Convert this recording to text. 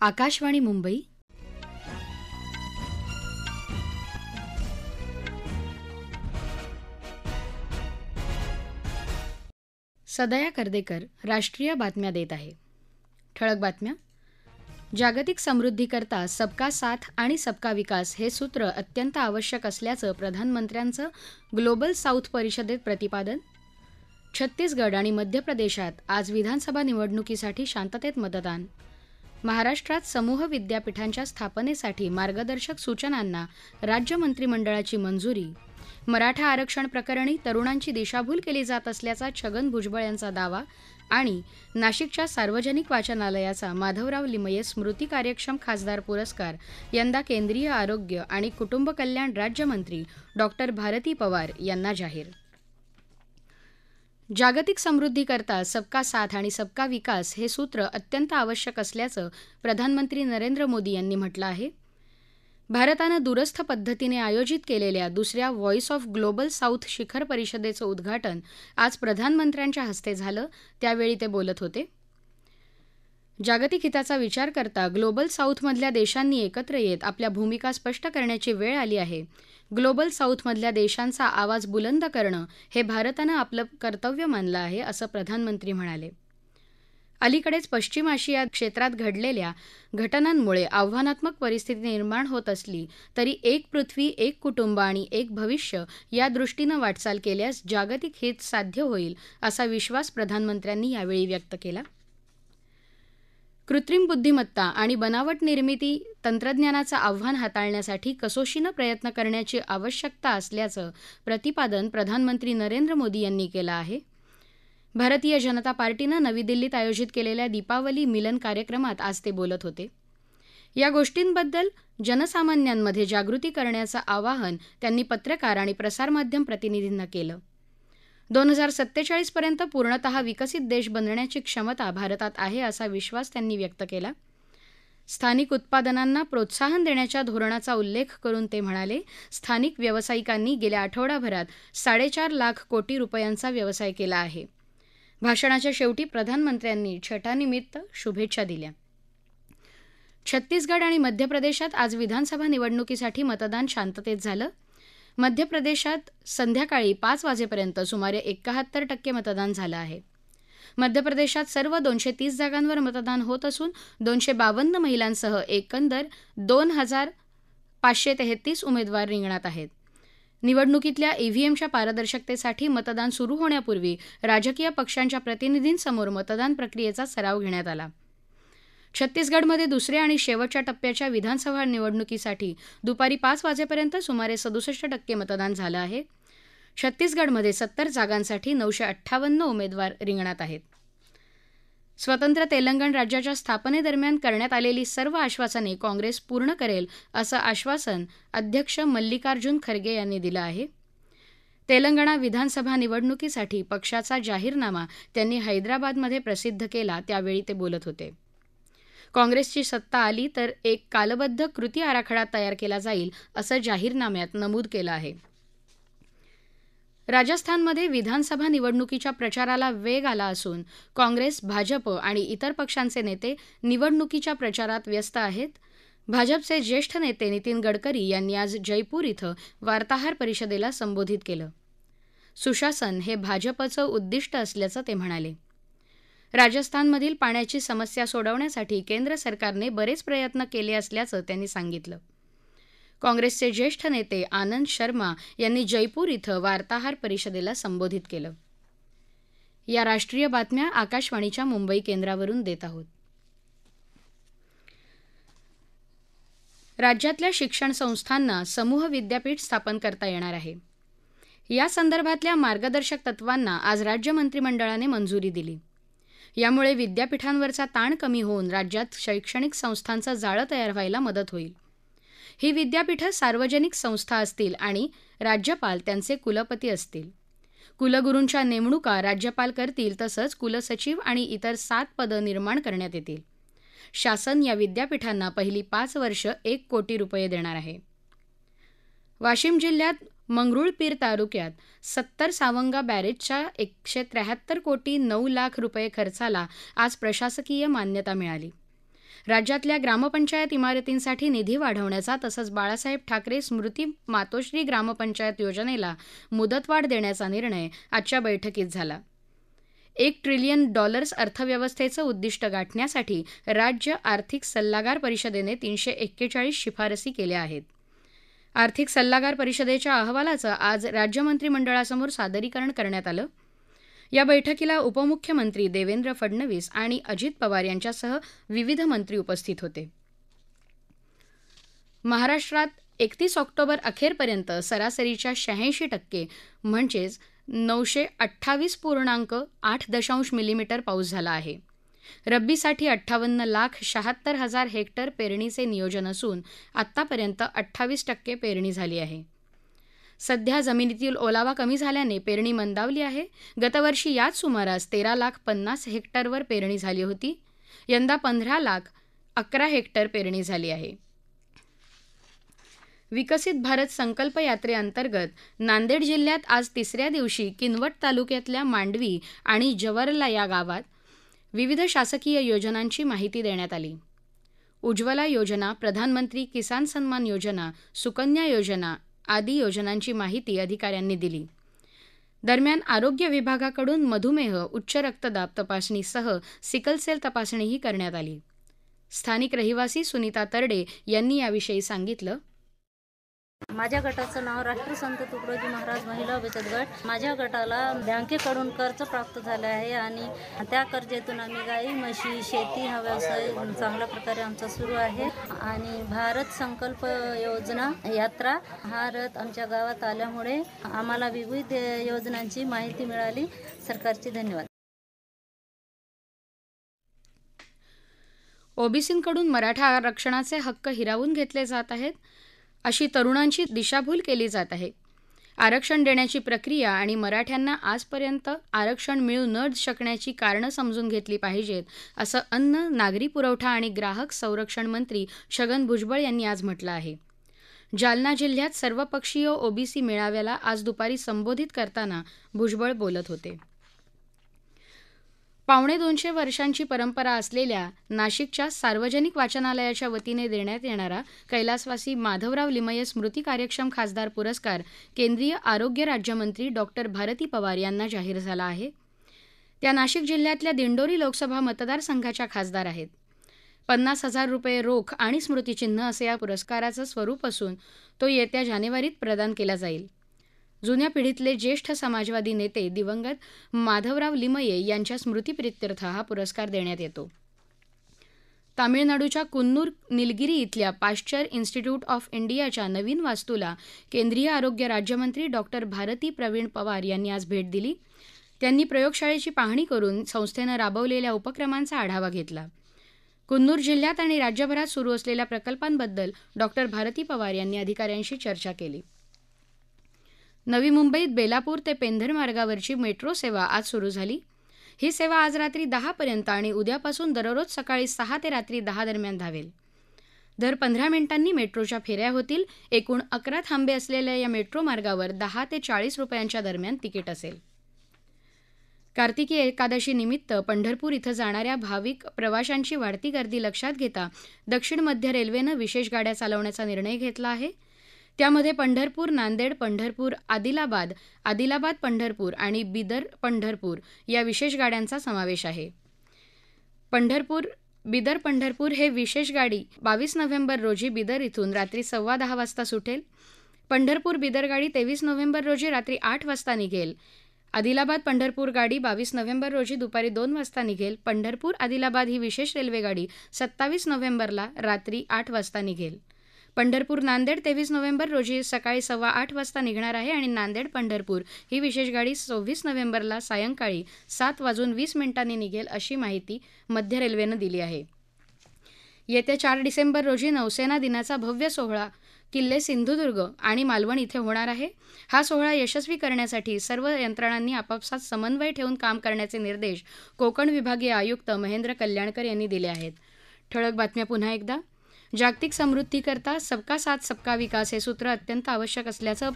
आकाशवाणी मुंबई. सदया कर्देकर राष्ट्रीय बातम्या देत आहे. ठळक बातम्या. जागतिक समृद्धीकरता सबका साथ आणि सबका विकास हे सूत्र अत्यंत आवश्यक असल्याचं प्रधानमंत्र्यांचं ग्लोबल साऊथ परिषदेत प्रतिपादन. छत्तीसगड आणि मध्य प्रदेशात आज विधानसभा निवडणुकीसाठी शांततेत मतदान. महाराष्ट्रात समूह विद्यापीठांच्या स्थापनेसाठी मार्गदर्शक सूचनांना राज्य मंत्रिमंडळाची मंजुरी. मराठा आरक्षण प्रकरणी तरुणांची दिशाभूल केली जात असल्याचा छगन भुजबळ यांचा दावा. आणि नाशिकच्या सार्वजनिक वाचनालयाचा माधवराव लिमये स्मृती कार्यक्षम खासदार पुरस्कार यंदा केंद्रीय आरोग्य आणि कुटुंब कल्याण राज्यमंत्री डॉ. भारती पवार यांना जाहीर. जागतिक समृद्धीकरता सबका साथ आणि सबका विकास हे सूत्र अत्यंत आवश्यक असल्याचं प्रधानमंत्री नरेंद्र मोदी यांनी म्हटलं आहे. भारतानं दूरस्थ पद्धतीने आयोजित केलेल्या दुसऱ्या व्हॉइस ऑफ ग्लोबल साऊथ शिखर परिषदेचं उद्घाटन आज प्रधानमंत्र्यांच्या हस्ते झालं. त्यावेळी ते बोलत होते. जागतिक हिताचा विचार करता ग्लोबल साऊथमधल्या देशांनी एकत्र येत आपल्या भूमिका स्पष्ट करण्याची वेळ आली आहे. ग्लोबल साऊथमधल्या देशांचा आवाज बुलंद करणं हे भारतानं आपलं कर्तव्य मानलं आहे, असं प्रधानमंत्री म्हणाले. अलीकडेच पश्चिम आशिया क्षेत्रात घडलेल्या घटनांमुळे आव्हानात्मक परिस्थिती निर्माण होत असली तरी एक पृथ्वी, एक कुटुंब आणि एक भविष्य या दृष्टीनं वाटचाल केल्यास जागतिक हित साध्य होईल, असा विश्वास प्रधानमंत्र्यांनी यावेळी व्यक्त केला. कृत्रिम बुद्धिमत्ता आणि बनावट निर्मिती तंत्रज्ञानाचं आव्हान हाताळण्यासाठी कसोशीनं प्रयत्न करण्याची आवश्यकता असल्याचं प्रतिपादन प्रधानमंत्री नरेंद्र मोदी यांनी केलं आहे. भारतीय जनता पार्टीनं नवी दिल्लीत आयोजित केलेल्या दीपावली मिलन कार्यक्रमात आज ते बोलत होते. या गोष्टींबद्दल जनसामान्यांमध्ये जागृती करण्याचं आवाहन त्यांनी पत्रकार आणि प्रसारमाध्यम प्रतिनिधींना केलं. 2047 पर्यंत पूर्णतः विकसित देश बनण्याची क्षमता भारतात आहे, असा विश्वास त्यांनी व्यक्त केला. स्थानिक उत्पादनांना प्रोत्साहन देण्याच्या धोरणाचा उल्लेख करून ते म्हणाले, स्थानिक व्यावसायिकांनी गेल्या आठवडाभरात 4.5 लाख कोटी रुपयांचा व्यवसाय केला आहे. भाषणाच्या शेवटी प्रधानमंत्र्यांनी छठानिमित्त शुभेच्छा दिल्या. छत्तीसगड आणि मध्य प्रदेशात आज विधानसभा निवडणुकीसाठी मतदान शांततेत झालं. मध्य प्रदेशात संध्याकाळी 5 वाजेपर्यंत सुमारे 71% मतदान झालं आहे. मध्य प्रदेशात सर्व 230 जागांवर मतदान होत असून 252 महिलांसह एकंदर 2,533 उमेदवार रिंगणात आहेत. निवडणुकीतल्या ईव्हीएमच्या पारदर्शकतेसाठी मतदान सुरू होण्यापूर्वी राजकीय पक्षांच्या प्रतिनिधींसमोर मतदान प्रक्रियेचा सराव घेण्यात आला. छत्तीसगडमध्ये दुसऱ्या आणि शेवटच्या टप्प्याच्या विधानसभा निवडणुकीसाठी दुपारी 5 वाजेपर्यंत सुमारे 67% मतदान झालं आहे. छत्तीसगडमध्ये 70 जागांसाठी 958 उमेदवार रिंगणात आहेत. स्वतंत्र तेलंगण राज्याच्या स्थापनेदरम्यान करण्यात आलेली सर्व आश्वासने काँग्रेस पूर्ण करेल, असं आश्वासन अध्यक्ष मल्लिकार्जुन खरगे यांनी दिलं आहे. तेलंगणा विधानसभा निवडणुकीसाठी पक्षाचा जाहीरनामा त्यांनी हैदराबादमध्ये प्रसिद्ध केला. त्यावेळी ते बोलत होते. काँग्रेसची सत्ता आली तर एक कालबद्ध कृती आराखडा तयार केला जाईल, असं जाहीरनाम्यात नमूद केलं आहे. राजस्थानमध्ये विधानसभा निवडणुकीच्या प्रचाराला वेग आला असून काँग्रेस, भाजप आणि इतर पक्षांचे नेते निवडणुकीच्या प्रचारात व्यस्त आहेत. भाजपचे ज्येष्ठ नेते नितीन गडकरी यांनी आज जयपूर इथं वार्ताहर परिषदेला संबोधित केलं. सुशासन हे भाजपचं उद्दिष्ट असल्याचं ते म्हणाले. राजस्थानमधील पाण्याची समस्या सोडवण्यासाठी केंद्र सरकारने बरेच प्रयत्न केले असल्याचं त्यांनी सांगितलं. काँग्रेसचे ज्येष्ठ नेते आनंद शर्मा यांनी जयपूर इथं वार्ताहर परिषदेला संबोधित केलं. या राष्ट्रीय बातम्या आकाशवाणीच्या मुंबई केंद्रावरून देत आहोत. राज्यातल्या शिक्षण संस्थांना समूह विद्यापीठ स्थापन करता येणार आहे. या संदर्भातल्या मार्गदर्शक तत्वांना आज राज्य मंत्रिमंडळाने मंजुरी दिली. यामुळे विद्यापीठांवरचा ताण कमी होऊन राज्यात शैक्षणिक संस्थांचं जाळं तयार व्हायला मदत होईल. ही विद्यापीठं सार्वजनिक संस्था असतील आणि राज्यपाल त्यांचे कुलपती असतील. कुलगुरूंच्या नेमणुका राज्यपाल करतील, तसंच कुलसचिव आणि इतर 7 पदं निर्माण करण्यात येतील. शासन या विद्यापीठांना पहिली 5 वर्ष 1 कोटी रुपये देणार आहे. वाशिम जिल्ह्यात मंगरुळपीर तालुक्यात 70 सावंगा बॅरेजच्या 173 कोटी 9 लाख रुपये खर्चाला आज प्रशासकीय मान्यता मिळाली. राज्यातल्या ग्रामपंचायत इमारतींसाठी निधी वाढवण्याचा तसंच बाळासाहेब ठाकरे स्मृती मातोश्री ग्रामपंचायत योजनेला मुदतवाढ देण्याचा निर्णय आजच्या बैठकीत झाला. $1 ट्रिलियन अर्थव्यवस्थेचं उद्दिष्ट गाठण्यासाठी राज्य आर्थिक सल्लागार परिषदेने 341 शिफारसी केल्या आहेत. आर्थिक सल्लागार परिषदेच्या अहवालाचं आज राज्य मंत्रिमंडळासमोर सादरीकरण करण्यात आलं. या बैठकीला उपमुख्यमंत्री देवेंद्र फडणवीस आणि अजित पवार यांच्यासह विविध मंत्री उपस्थित होते. महाराष्ट्रात 31 ऑक्टोबर अखेरपर्यंत सरासरीच्या 86% म्हणजेच 928.8 मिलीमीटर पाऊस झाला आहे. रब्बीसाठी 58,76,000 हेक्टर पेरणीचे नियोजन असून आत्तापर्यंत 28% पेरणी झाली आहे. सध्या जमिनीतील ओलावा कमी झाल्याने पेरणी मंदावली आहे. गतवर्षी याच सुमारास 13,50,000 हेक्टरवर पेरणी झाली होती. यंदा 15,11,000 हेक्टर पेरणी झाली आहे. विकसित भारत संकल्प यात्रेअंतर्गत नांदेड जिल्ह्यात आज तिसऱ्या दिवशी किनवट तालुक्यातल्या मांडवी आणि जवरला या गावात विविध शासकीय योजनांची माहिती देण्यात आली. उज्ज्वला योजना, प्रधानमंत्री किसान सन्मान योजना, सुकन्या योजना आदी योजनांची माहिती अधिकाऱ्यांनी दिली. दरम्यान आरोग्य विभागाकडून मधुमेह, उच्च रक्तदाब तपासणीसह सिकलसेल तपासणीही करण्यात आली. स्थानिक रहिवासी सुनीता तरडे यांनी याविषयी सांगितलं. माझ्या गटाचं नाव राष्ट्रसंत तुकडोजी महाराज महिला बचत गट. माझ्या गटाला बँकेकडून कर्ज प्राप्त झाले आहे आणि त्या कर्जातून आम्ही गाई, म्हशी, शेती हा व्यवसाय चांगल्या प्रकारे आमचा सुरू आहे. आणि भारत संकल्प योजना यात्रा हा रथ आमच्या गावात आल्यामुळे आम्हाला विविध योजनांची माहिती मिळाली. सरकारचे धन्यवाद. ओबीसींकडून मराठा आरक्षणाचे हक्क हिरावून घेतले जात आहेत अशी तरुणांची दिशाभूल केली जात आहे. आरक्षण देण्याची प्रक्रिया आणि मराठ्यांना आजपर्यंत आरक्षण मिळू न शकण्याची कारणं समजून घेतली पाहिजेत, असं अन्न, नागरी पुरवठा आणि ग्राहक संरक्षण मंत्री छगन भुजबळ यांनी आज म्हटलं आहे. जालना जिल्ह्यात सर्वपक्षीय ओबीसी मेळाव्याला आज दुपारी संबोधित करताना भुजबळ बोलत होते. 250 वर्षांची परंपरा असलेल्या नाशिकच्या सार्वजनिक वाचनालयाच्या वतीने देण्यात येणारा कैलासवासी माधवराव लिमये स्मृती कार्यक्षम खासदार पुरस्कार केंद्रीय आरोग्य राज्यमंत्री डॉ. भारती पवार यांना जाहीर झाला आहे. त्या नाशिक जिल्ह्यातल्या दिंडोरी लोकसभा मतदारसंघाच्या खासदार आहेत. 50,000 रुपये रोख आणि स्मृतिचिन्ह असे या पुरस्काराचं स्वरूप असून तो येत्या जानेवारीत प्रदान केला जाईल. जुन्या पिढीतले ज्येष्ठ समाजवादी नेते दिवंगत माधवराव लिमये यांच्या स्मृतिप्रित्यर्थ हा पुरस्कार देण्यात येतो. तामिळनाडूच्या कुन्नूर निलगिरी इथल्या पाश्चर इन्स्टिट्यूट ऑफ इंडियाच्या नवीन वास्तूला केंद्रीय आरोग्य राज्यमंत्री डॉ. भारती प्रवीण पवार यांनी आज भेट दिली. त्यांनी प्रयोगशाळेची पाहणी करून संस्थेनं राबवलेल्या उपक्रमांचा आढावा घेतला. कुन्नूर जिल्ह्यात आणि राज्यभरात सुरू असलेल्या प्रकल्पांबद्दल डॉ. भारती पवार यांनी अधिकाऱ्यांशी चर्चा केली. नवी मुंबईत बेलापूर ते पेंधर मार्गावरची मेट्रो सेवा आज सुरू झाली. ही सेवा आज रात्री 10 पर्यंत आणि उद्यापासून दररोज सकाळी 6 ते रात्री 10 दरम्यान धावेल. दर 15 मिनिटांनी मेट्रोच्या फेऱ्या होतील. एकूण 11 थांबे असलेल्या या मेट्रो मार्गावर 10 ते 40 रुपयांच्या दरम्यान तिकीट असेल. कार्तिकी एकादशी निमित्त पंढरपूर इथं जाणाऱ्या भाविक प्रवाशांची वाढती गर्दी लक्षात घेता दक्षिण मध्य रेल्वेनं विशेष गाड्या चालवण्याचा निर्णय घेतला आहे. त्यामध्ये पंढरपूर नांदेड पंढरपूर आदिलाबाद, आदिलाबाद पंढरपूर आणि बिदर पंढरपूर या विशेष गाड्यांचा समावेश आहे. बिदर पंढरपूर हे विशेष गाडी 22 नोव्हेंबर रोजी बिदर इथून रात्री 10:15 वाजता सुटेल. पंढरपूर बिदर गाडी 23 नोव्हेंबर रोजी रात्री 8 वाजता निघेल. आदिलाबाद पंढरपूर गाडी 22 नोव्हेंबर रोजी दुपारी 2 वाजता निघेल. पंढरपूर आदिलाबाद ही विशेष रेल्वे गाडी 27 नोव्हेंबरला रात्री 8 वाजता निघेल. पंढरपूर नांदेड 23 नोव्हेंबर रोजी सकाळी 8:15 वाजता निघणार आहे आणि नांदेड पंढरपूर ही विशेष गाडी 26 नोव्हेंबरला सायंकाळी 7:20 निघेल अशी माहिती मध्य रेल्वेनं दिली आहे. येत्या 4 डिसेंबर रोजी नौसेना दिनाचा भव्य सोहळा किल्ले सिंधुदुर्ग आणि मालवण इथे होणार आहे. हा सोहळा यशस्वी करण्यासाठी सर्व यंत्रणांनी आपापसात समन्वय ठेवून काम करण्याचे निर्देश कोकण विभागीय आयुक्त महेंद्र कल्याणकर यांनी दिले आहेत. ठळक बातम्या पुन्हा एकदा. जागतिक समृद्धीकरता सबका साथ सबका विकास हे सूत्र अत्यंत आवश्यक असल्याचं